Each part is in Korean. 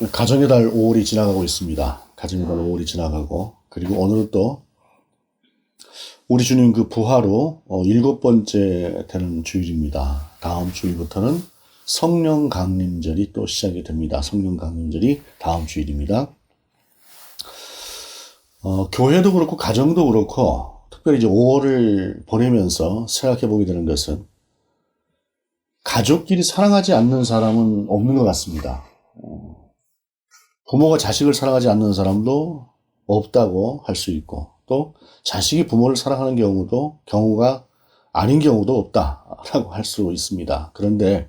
가정의 달 5월이 지나가고 있습니다. 가정의 달 5월이 지나가고, 그리고 오늘 또 우리 주님 그 부활후 7번째 되는 주일입니다. 다음 주일부터는 성령 강림절이 또 시작이 됩니다. 성령 강림절이 다음 주일입니다. 교회도 그렇고 가정도 그렇고 특별히 이제 5월을 보내면서 생각해 보게 되는 것은 가족끼리 사랑하지 않는 사람은 없는 것 같습니다. 부모가 자식을 사랑하지 않는 사람도 없다고 할 수 있고, 또 자식이 부모를 사랑하는 경우가 아닌 경우도 없다라고 할 수 있습니다. 그런데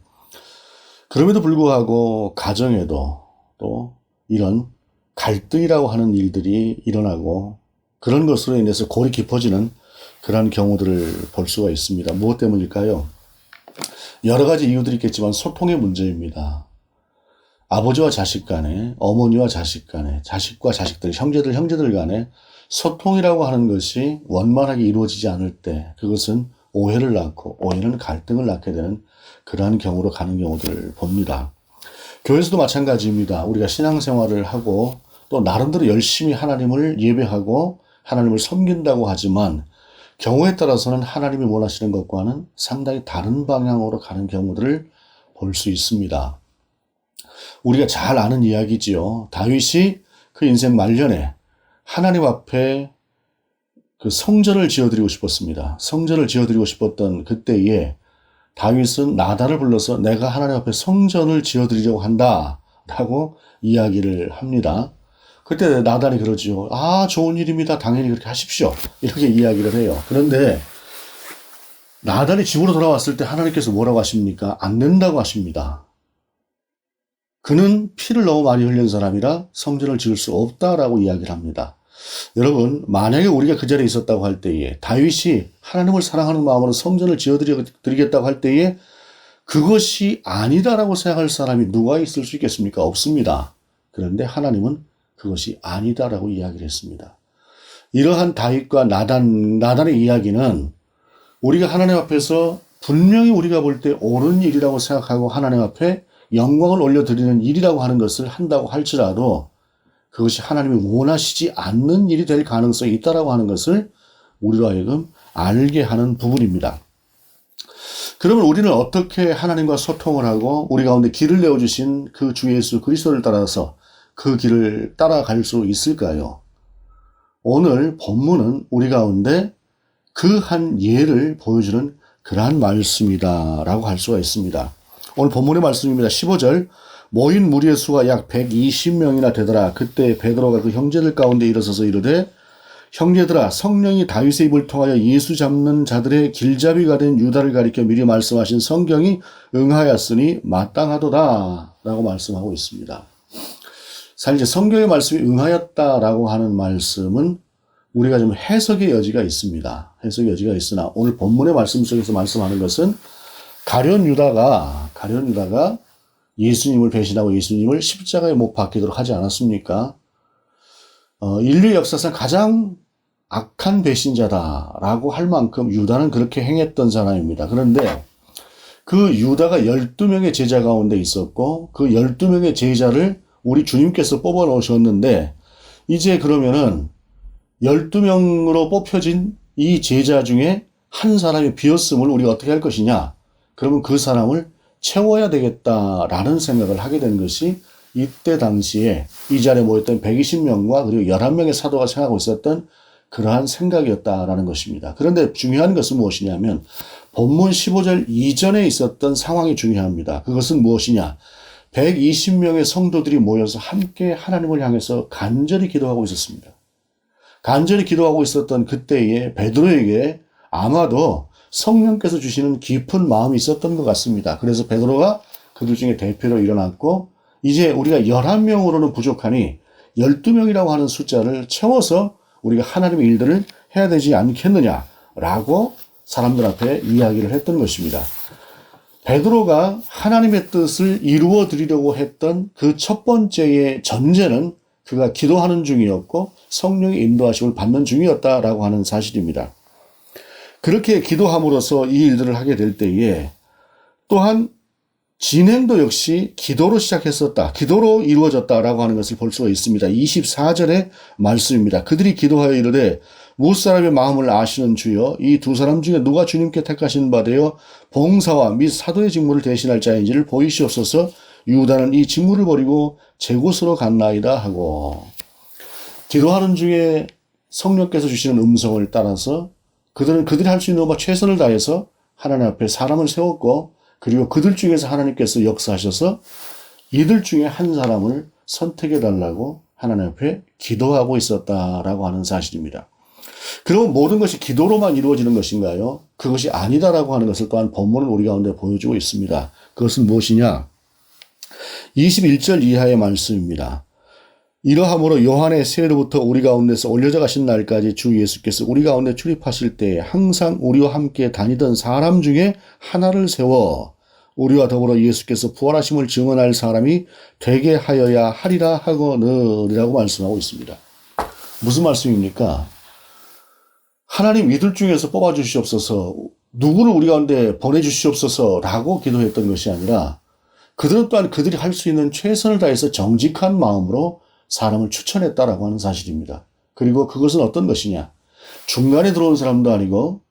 그럼에도 불구하고 가정에도 또 이런 갈등이라고 하는 일들이 일어나고 그런 것으로 인해서 골이 깊어지는 그런 경우들을 볼 수가 있습니다. 무엇 때문일까요? 여러 가지 이유들이 있겠지만 소통의 문제입니다. 아버지와 자식 간에, 어머니와 자식 간에, 자식과 자식들, 형제들 간에 소통이라고 하는 것이 원만하게 이루어지지 않을 때 그것은 오해를 낳고 오해는 갈등을 낳게 되는 그러한 경우로 가는 경우들을 봅니다. 교회에서도 마찬가지입니다. 우리가 신앙생활을 하고 또 나름대로 열심히 하나님을 예배하고 하나님을 섬긴다고 하지만 경우에 따라서는 하나님이 원하시는 것과는 상당히 다른 방향으로 가는 경우들을 볼 수 있습니다. 우리가 잘 아는 이야기지요. 다윗이 그 인생 말년에 하나님 앞에 그 성전을 지어드리고 싶었습니다. 성전을 지어드리고 싶었던 그때에 다윗은 나단을 불러서 내가 하나님 앞에 성전을 지어드리려고 한다라고 이야기를 합니다. 그때 나단이 그러지요. 아, 좋은 일입니다. 당연히 그렇게 하십시오. 이렇게 이야기를 해요. 그런데 나단이 집으로 돌아왔을 때 하나님께서 뭐라고 하십니까? 안 된다고 하십니다. 그는 피를 너무 많이 흘린 사람이라 성전을 지을 수 없다라고 이야기를 합니다. 여러분, 만약에 우리가 그 자리에 있었다고 할 때에 다윗이 하나님을 사랑하는 마음으로 성전을 지어드리겠다고 할 때에 그것이 아니다라고 생각할 사람이 누가 있을 수 있겠습니까? 없습니다. 그런데 하나님은 그것이 아니다라고 이야기를 했습니다. 이러한 다윗과 나단의 이야기는 우리가 하나님 앞에서 분명히 우리가 볼 때 옳은 일이라고 생각하고 하나님 앞에 영광을 올려드리는 일이라고 하는 것을 한다고 할지라도 그것이 하나님이 원하시지 않는 일이 될 가능성이 있다라고 하는 것을 우리로 하여금 알게 하는 부분입니다. 그러면 우리는 어떻게 하나님과 소통을 하고 우리 가운데 길을 내어주신 그 주 예수 그리스도를 따라서 그 길을 따라갈 수 있을까요? 오늘 본문은 우리 가운데 그 한 예를 보여주는 그러한 말씀이다라고 할 수가 있습니다. 오늘 본문의 말씀입니다. 15절 모인 무리의 수가 약 120명이나 되더라. 그때 베드로가 그 형제들 가운데 일어서서 이르되 형제들아 성령이 다윗의 입을 통하여 예수 잡는 자들의 길잡이가 된 유다를 가리켜 미리 말씀하신 성경이 응하였으니 마땅하도다 라고 말씀하고 있습니다. 사실 이제 성경의 말씀이 응하였다라고 하는 말씀은 우리가 좀 해석의 여지가 있습니다. 해석의 여지가 있으나 오늘 본문의 말씀 속에서 말씀하는 것은 가룟 유다가 예수님을 배신하고 예수님을 십자가에 못 박히도록 하지 않았습니까? 인류 역사상 가장 악한 배신자다라고 할 만큼 유다는 그렇게 행했던 사람입니다. 그런데 그 유다가 12명의 제자 가운데 있었고 그 12명의 제자를 우리 주님께서 뽑아 놓으셨는데 이제 그러면은 12명으로 뽑혀진 이 제자 중에 한 사람이 비었음을 우리가 어떻게 할 것이냐? 그러면 그 사람을 채워야 되겠다라는 생각을 하게 된 것이 이때 당시에 이 자리에 모였던 120명과 그리고 11명의 사도가 생각하고 있었던 그러한 생각이었다라는 것입니다. 그런데 중요한 것은 무엇이냐면 본문 15절 이전에 있었던 상황이 중요합니다. 그것은 무엇이냐? 120명의 성도들이 모여서 함께 하나님을 향해서 간절히 기도하고 있었습니다. 간절히 기도하고 있었던 그때에 베드로에게 아마도 성령께서 주시는 깊은 마음이 있었던 것 같습니다. 그래서 베드로가 그들 중에 대표로 일어났고 이제 우리가 11명으로는 부족하니 12명이라고 하는 숫자를 채워서 우리가 하나님의 일들을 해야 되지 않겠느냐라고 사람들 앞에 이야기를 했던 것입니다. 베드로가 하나님의 뜻을 이루어 드리려고 했던 그 첫 번째의 전제는 그가 기도하는 중이었고 성령의 인도하심을 받는 중이었다라고 하는 사실입니다. 그렇게 기도함으로써 이 일들을 하게 될 때에 또한 진행도 역시 기도로 시작했었다. 기도로 이루어졌다라고 하는 것을 볼 수가 있습니다. 24절의 말씀입니다. 그들이 기도하여 이르되 무엇 사람의 마음을 아시는 주여 이 두 사람 중에 누가 주님께 택하신 바 되어 봉사와 및 사도의 직무를 대신할 자인지를 보이시옵소서. 유다는 이 직무를 버리고 제 곳으로 갔나이다 하고, 기도하는 중에 성령께서 주시는 음성을 따라서 그들이 할 수 있는 것과 최선을 다해서 하나님 앞에 사람을 세웠고, 그리고 그들 중에서 하나님께서 역사하셔서 이들 중에 한 사람을 선택해 달라고 하나님 앞에 기도하고 있었다라고 하는 사실입니다. 그럼 모든 것이 기도로만 이루어지는 것인가요? 그것이 아니다라고 하는 것을 또한 본문은 우리 가운데 보여주고 있습니다. 그것은 무엇이냐? 21절 이하의 말씀입니다. 이러함으로 요한의 세례로부터 우리 가운데서 올려져 가신 날까지 주 예수께서 우리 가운데 출입하실 때에 항상 우리와 함께 다니던 사람 중에 하나를 세워 우리와 더불어 예수께서 부활하심을 증언할 사람이 되게 하여야 하리라 하거늘이라고 말씀하고 있습니다. 무슨 말씀입니까? 하나님 이들 중에서 뽑아주시옵소서, 누구를 우리 가운데 보내주시옵소서라고 기도했던 것이 아니라 그들은 또한 그들이 할 수 있는 최선을 다해서 정직한 마음으로 사람을 추천했다라고 하는 사실입니다. 그리고 그것은 어떤 것이냐? 중간에 들어온 사람도 아니고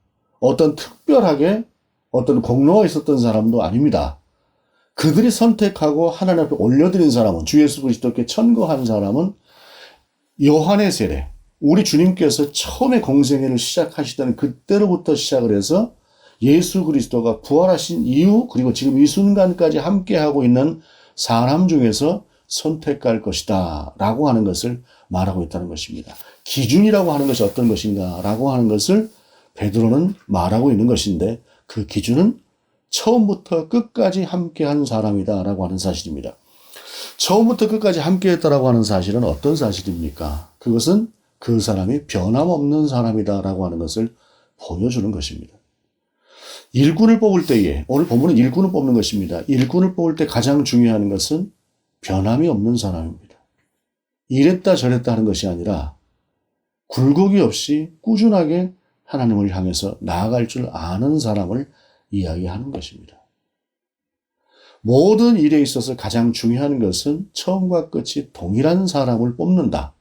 어떤 특별하게 어떤 공로가 있었던 사람도 아닙니다. 그들이 선택하고 하나님 앞에 올려드린 사람은, 주 예수 그리스도께 천거한 사람은 요한의 세례, 우리 주님께서 처음에 공생애를 시작하시던 그때로부터 시작을 해서 예수 그리스도가 부활하신 이후, 그리고 지금 이 순간까지 함께하고 있는 사람 중에서 선택할 것이다 라고 하는 것을 말하고 있다는 것입니다. 기준이라고 하는 것이 어떤 것인가 라고 하는 것을 베드로는 말하고 있는 것인데, 그 기준은 처음부터 끝까지 함께한 사람이다 라고 하는 사실입니다. 처음부터 끝까지 함께했다라고 하는 사실은 어떤 사실입니까? 그것은 그 사람이 변함없는 사람이다 라고 하는 것을 보여주는 것입니다. 일꾼을 뽑을 때에, 오늘 본문은 일꾼을 뽑는 것입니다. 일꾼을 뽑을 때 가장 중요한 것은 변함이 없는 사람입니다. 이랬다 저랬다 하는 것이 아니라 굴곡이 없이 꾸준하게 하나님을 향해서 나아갈 줄 아는 사람을 이야기하는 것입니다. 모든 일에 있어서 가장 중요한 것은 처음과 끝이 동일한 사람을 뽑는다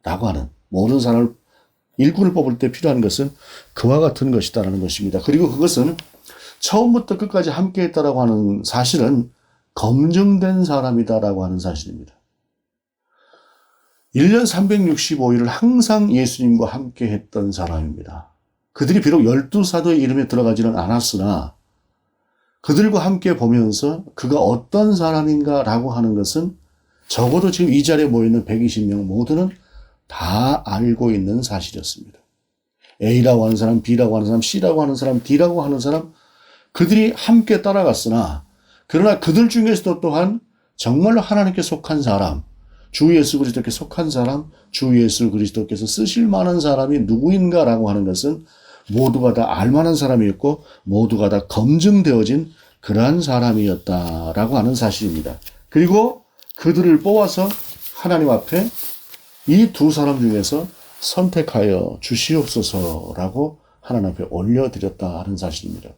라고 하는, 모든 사람을 일꾼을 뽑을 때 필요한 것은 그와 같은 것이다라는 것입니다. 그리고 그것은 처음부터 끝까지 함께했다라고 하는 사실은 검증된 사람이다라고 하는 사실입니다. 1년 365일을 항상 예수님과 함께했던 사람입니다. 그들이 비록 12사도의 이름에 들어가지는 않았으나 그들과 함께 보면서 그가 어떤 사람인가라고 하는 것은 적어도 지금 이 자리에 모여있는 120명 모두는 다 알고 있는 사실이었습니다. A라고 하는 사람, B라고 하는 사람, C라고 하는 사람, D라고 하는 사람, 그들이 함께 따라갔으나 그러나 그들 중에서도 또한 정말로 하나님께 속한 사람, 주 예수 그리스도께 속한 사람, 주 예수 그리스도께서 쓰실 만한 사람이 누구인가라고 하는 것은 모두가 다 알만한 사람이었고 모두가 다 검증되어진 그러한 사람이었다라고 하는 사실입니다. 그리고 그들을 뽑아서 하나님 앞에 이 두 사람 중에서 선택하여 주시옵소서라고 하나님 앞에 올려드렸다 하는 사실입니다.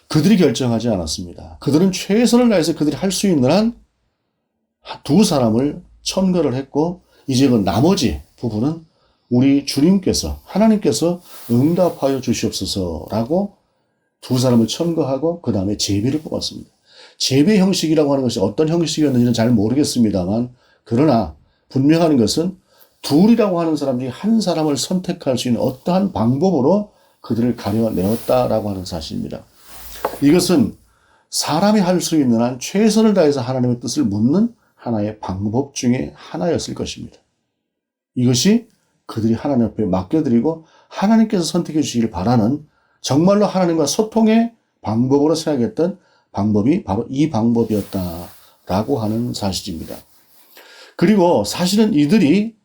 그들이 결정하지 않았습니다. 그들은 최선을 다해서 그들이 할 수 있는 한 두 사람을 천거를 했고, 이제 그 나머지 부분은 우리 주님께서, 하나님께서 응답하여 주시옵소서라고 두 사람을 천거하고 그 다음에 제비를 뽑았습니다. 제비 형식이라고 하는 것이 어떤 형식이었는지는 잘 모르겠습니다만, 그러나 분명한 것은 둘이라고 하는 사람 중에 한 사람을 선택할 수 있는 어떠한 방법으로 그들을 가려내었다라고 하는 사실입니다. 이것은 사람이 할 수 있는 한 최선을 다해서 하나님의 뜻을 묻는 하나의 방법 중에 하나였을 것입니다. 이것이 그들이 하나님 앞에 맡겨드리고 하나님께서 선택해 주시길 바라는, 정말로 하나님과 소통의 방법으로 생각했던 방법이 바로 이 방법이었다라고 하는 사실입니다. 그리고 사실은 이들이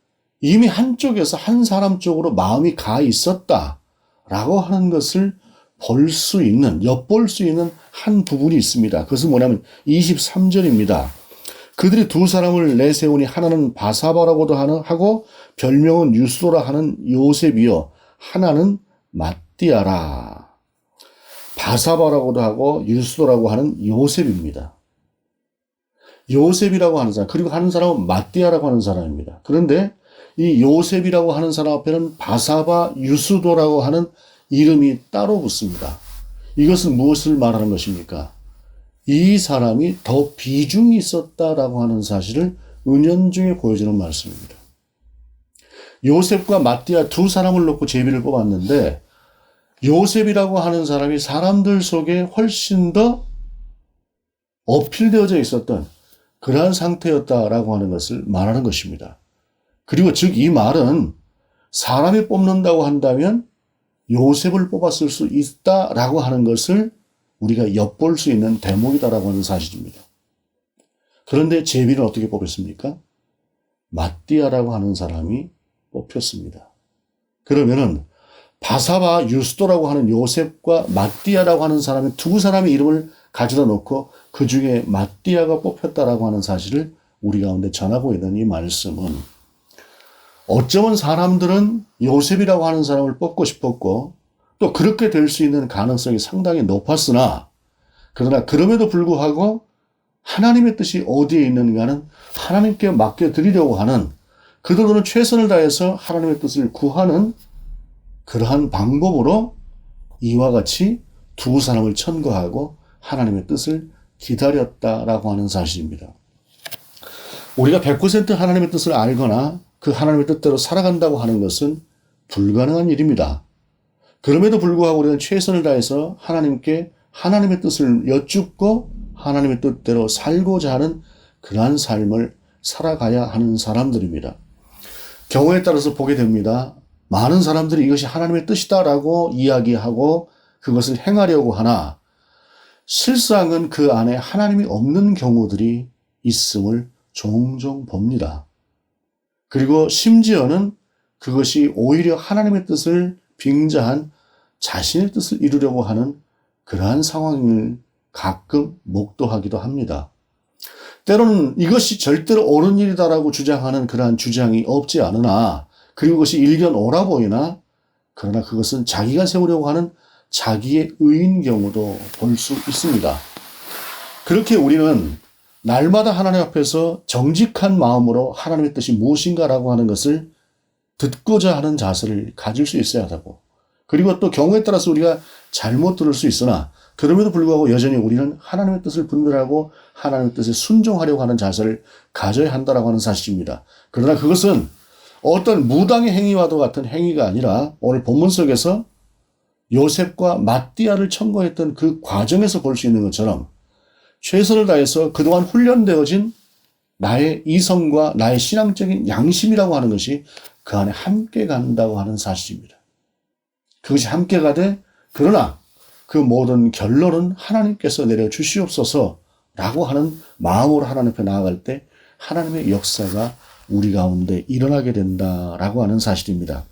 이미 한쪽에서 한 사람 쪽으로 마음이 가 있었다라고 하는 것을 볼 수 있는, 엿볼 수 있는 한 부분이 있습니다. 그것은 뭐냐면 23절입니다. 그들이 두 사람을 내세우니 하나는 바사바라고도 하고 별명은 유스도라 하는 요셉이요 하나는 마띠아라. 바사바라고도 하고 유스도라고 하는 요셉입니다. 요셉이라고 하는 사람, 그리고 하는 사람은 마띠아라고 하는 사람입니다. 그런데 이 요셉이라고 하는 사람 앞에는 바사바 유스도라고 하는 이름이 따로 붙습니다. 이것은 무엇을 말하는 것입니까? 이 사람이 더 비중이 있었다라고 하는 사실을 은연중에 보여주는 말씀입니다. 요셉과 마띠아 두 사람을 놓고 제비를 뽑았는데 요셉이라고 하는 사람이 사람들 속에 훨씬 더 어필되어져 있었던 그러한 상태였다라고 하는 것을 말하는 것입니다. 그리고 즉 이 말은 사람이 뽑는다고 한다면 요셉을 뽑았을 수 있다라고 하는 것을 우리가 엿볼 수 있는 대목이다라고 하는 사실입니다. 그런데 제비는 어떻게 뽑혔습니까? 마띠아라고 하는 사람이 뽑혔습니다. 그러면은 바사바 유스도라고 하는 요셉과 마띠아라고 하는 사람의 두 사람의 이름을 가져다 놓고 그 중에 마띠아가 뽑혔다라고 하는 사실을 우리 가운데 전하고 있는 이 말씀은 어쩌면 사람들은 요셉이라고 하는 사람을 뽑고 싶었고 또 그렇게 될 수 있는 가능성이 상당히 높았으나 그러나 그럼에도 불구하고 하나님의 뜻이 어디에 있는가는 하나님께 맡겨드리려고 하는 그들은 최선을 다해서 하나님의 뜻을 구하는 그러한 방법으로 이와 같이 두 사람을 천거하고 하나님의 뜻을 기다렸다라고 하는 사실입니다. 우리가 100% 하나님의 뜻을 알거나 그 하나님의 뜻대로 살아간다고 하는 것은 불가능한 일입니다. 그럼에도 불구하고 우리는 최선을 다해서 하나님께 하나님의 뜻을 여쭙고 하나님의 뜻대로 살고자 하는 그러한 삶을 살아가야 하는 사람들입니다. 경우에 따라서 보게 됩니다. 많은 사람들이 이것이 하나님의 뜻이다라고 이야기하고 그것을 행하려고 하나 실상은 그 안에 하나님이 없는 경우들이 있음을 종종 봅니다. 그리고 심지어는 그것이 오히려 하나님의 뜻을 빙자한 자신의 뜻을 이루려고 하는 그러한 상황을 가끔 목도하기도 합니다. 때로는 이것이 절대로 옳은 일이다라고 주장하는 그러한 주장이 없지 않으나 그리고 그것이 일견 옳아 보이나 그러나 그것은 자기가 세우려고 하는 자기의 의인 경우도 볼 수 있습니다. 그렇게 우리는 날마다 하나님 앞에서 정직한 마음으로 하나님의 뜻이 무엇인가라고 하는 것을 듣고자 하는 자세를 가질 수 있어야 하고 그리고 또 경우에 따라서 우리가 잘못 들을 수 있으나 그럼에도 불구하고 여전히 우리는 하나님의 뜻을 분별하고 하나님의 뜻에 순종하려고 하는 자세를 가져야 한다라고 하는 사실입니다. 그러나 그것은 어떤 무당의 행위와도 같은 행위가 아니라 오늘 본문 속에서 요셉과 마띠아를 청구했던 그 과정에서 볼 수 있는 것처럼 최선을 다해서 그동안 훈련되어진 나의 이성과 나의 신앙적인 양심이라고 하는 것이 그 안에 함께 간다고 하는 사실입니다. 그것이 함께 가되 그러나 그 모든 결론은 하나님께서 내려주시옵소서라고 하는 마음으로 하나님 앞에 나아갈 때 하나님의 역사가 우리 가운데 일어나게 된다라고 하는 사실입니다.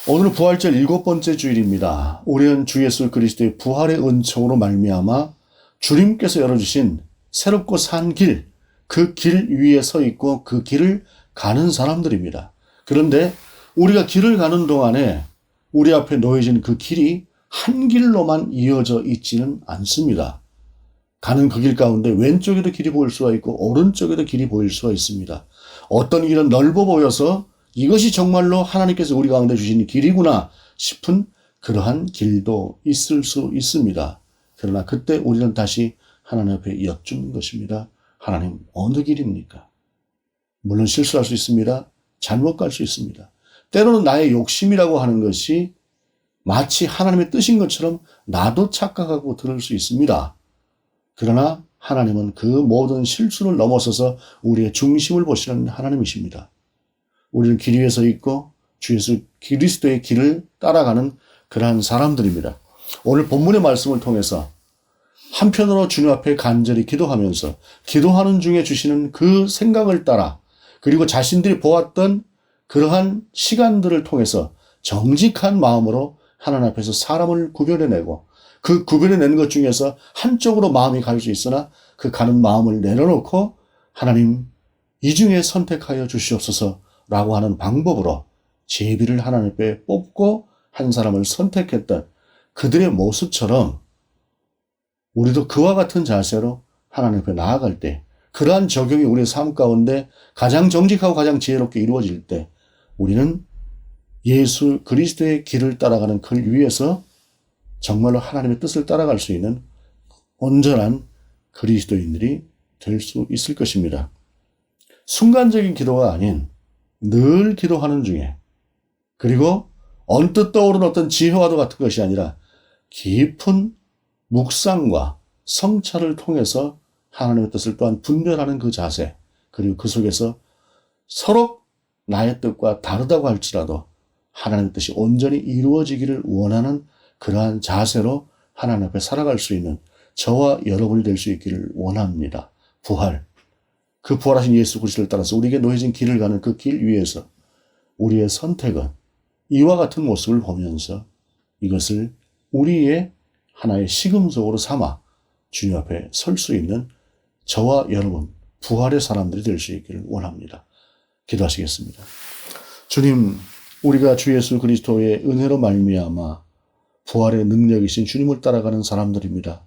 오늘은 부활절 7번째 주일입니다. 우리는 주 예수 그리스도의 부활의 은총으로 말미암아 주님께서 열어주신 새롭고 산 길, 그 길 위에 서 있고 그 길을 가는 사람들입니다. 그런데 우리가 길을 가는 동안에 우리 앞에 놓여진 그 길이 한 길로만 이어져 있지는 않습니다. 가는 그 길 가운데 왼쪽에도 길이 보일 수가 있고 오른쪽에도 길이 보일 수가 있습니다. 어떤 길은 넓어 보여서 이것이 정말로 하나님께서 우리 가운데 주신 길이구나 싶은 그러한 길도 있을 수 있습니다. 그러나 그때 우리는 다시 하나님 앞에 여쭙는 것입니다. 하나님, 어느 길입니까? 물론 실수할 수 있습니다. 잘못 갈 수 있습니다. 때로는 나의 욕심이라고 하는 것이 마치 하나님의 뜻인 것처럼 나도 착각하고 들을 수 있습니다. 그러나 하나님은 그 모든 실수를 넘어서서 우리의 중심을 보시는 하나님이십니다. 우리는 길 위에 서 있고 주 예수 그리스도의 길을 따라가는 그러한 사람들입니다. 오늘 본문의 말씀을 통해서 한편으로 주님 앞에 간절히 기도하면서 기도하는 중에 주시는 그 생각을 따라 그리고 자신들이 보았던 그러한 시간들을 통해서 정직한 마음으로 하나님 앞에서 사람을 구별해내고 그 구별해낸 것 중에서 한쪽으로 마음이 갈 수 있으나 그 가는 마음을 내려놓고 하나님 이 중에 선택하여 주시옵소서라고 하는 방법으로 제비를 하나님 앞에 뽑고 한 사람을 선택했던 그들의 모습처럼 우리도 그와 같은 자세로 하나님 앞에 나아갈 때, 그러한 적용이 우리의 삶 가운데 가장 정직하고 가장 지혜롭게 이루어질 때 우리는 예수 그리스도의 길을 따라가는 그 위에서 정말로 하나님의 뜻을 따라갈 수 있는 온전한 그리스도인들이 될 수 있을 것입니다. 순간적인 기도가 아닌 늘 기도하는 중에, 그리고 언뜻 떠오르는 어떤 지혜와도 같은 것이 아니라 깊은 묵상과 성찰을 통해서 하나님의 뜻을 또한 분별하는 그 자세, 그리고 그 속에서 서로 나의 뜻과 다르다고 할지라도 하나님의 뜻이 온전히 이루어지기를 원하는 그러한 자세로 하나님 앞에 살아갈 수 있는 저와 여러분이 될 수 있기를 원합니다. 부활, 그 부활하신 예수 그리스도를 따라서 우리에게 놓여진 길을 가는 그 길 위에서 우리의 선택은 이와 같은 모습을 보면서 이것을 우리의 하나의 시금석으로 삼아 주님 앞에 설 수 있는 저와 여러분, 부활의 사람들이 될 수 있기를 원합니다. 기도하시겠습니다. 주님, 우리가 주 예수 그리스도의 은혜로 말미암아 부활의 능력이신 주님을 따라가는 사람들입니다.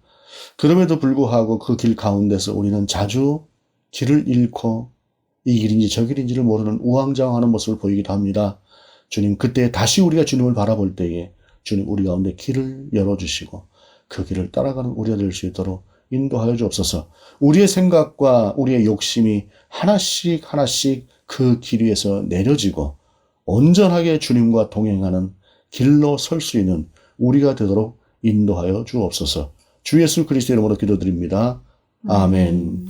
그럼에도 불구하고 그 길 가운데서 우리는 자주 길을 잃고 이 길인지 저 길인지를 모르는 우왕좌왕하는 모습을 보이기도 합니다. 주님, 그때 다시 우리가 주님을 바라볼 때에 주님 우리 가운데 길을 열어주시고 그 길을 따라가는 우리가 될 수 있도록 인도하여 주옵소서. 우리의 생각과 우리의 욕심이 하나씩 그 길 위에서 내려지고 온전하게 주님과 동행하는 길로 설 수 있는 우리가 되도록 인도하여 주옵소서. 주 예수 그리스도의 이름으로 기도드립니다. 아멘.